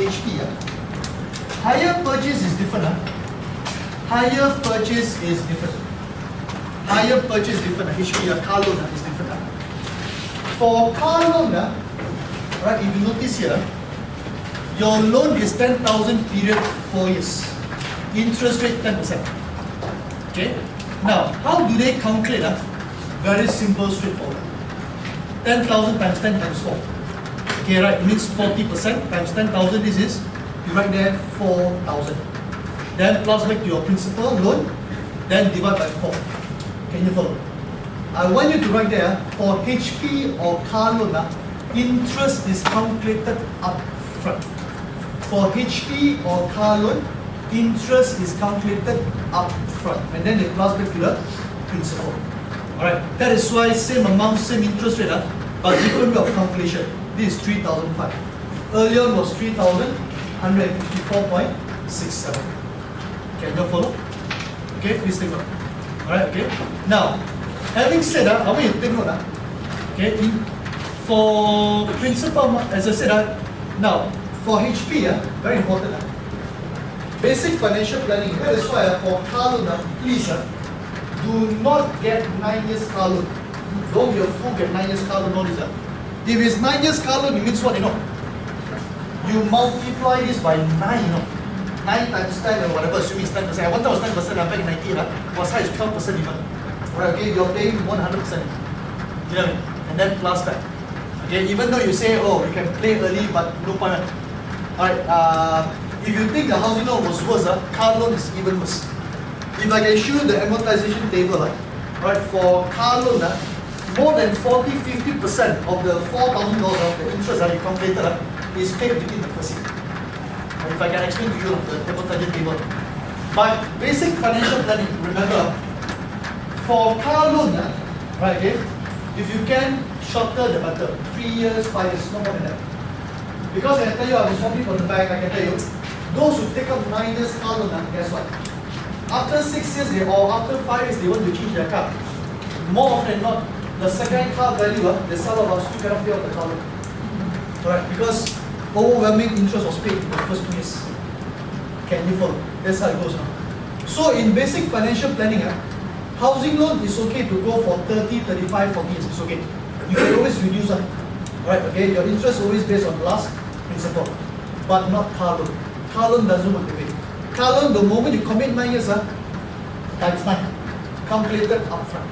HP. Hire purchase is different. Hire purchase is different. Hire purchase is different. HP, car loan is different. For car loan, right, if you notice here, your loan is 10,000 period 4 years. Interest rate 10%. Okay? Now, how do they calculate? Very simple, straightforward. 10,000 times 10 times 4. Okay, right, means 40% times 10,000 is, you write there 4,000. Then plus back to your principal loan, then divide by 4. Can you follow? I want you to write there, for HP or car loan, interest is calculated up front. For HP or car loan, interest is calculated up front. And then they plus back to the principal. Alright, that is why same amount, same interest rate, but different way of calculation. This is 3,005. Earlier was 3,154.67. Can you follow? Okay, please take note. Alright, okay. Now, having said that, I want you to take note. Okay, for principal, as I said, now for HP, very important. Basic financial planning. That is why for car loan, please do not get 9 years car loan. Don't be a fool, get 9 years car loan. All this. If it's 9 years car loan, it means what? You multiply this by 9. 9 times 10 or whatever, assuming it's 10%. I want that was 10%. Back in 19, was high as 12% even. Alright, okay, you're paying 100%. You know what I mean? And then plus that. Okay, even though you say, oh, you can play early, but no point. Alright, if you think the housing loan was worse, car loan is even worse. If I can show you the amortization table, right, for car loan, more than 40-50% of the $4,000 of the interest that you calculated is paid within the first year. If I can explain to you the amortization table. But basic financial planning, remember, for car loan, right, okay, if you can, shorter the better. 3 years, 5 years, no more than that. Because I can tell you, I was talking from the back, I can tell you, those who take up 9 years car loan, guess what? After 6 years or after 5 years, they want to change their car. More often than not, the second car value, the seller still cannot pay off the car loan. Alright, because overwhelming interest was paid in the first 2 years. Can you follow? That's how it goes now. So in basic financial planning, housing loan is okay to go for 30, 35, 40 years. It's okay. You can always reduce. Right, okay, your interest is always based on the last principal, but not car loan. Car loan doesn't work that way. Car loan, the moment you commit 9 years, times 9, calculated upfront.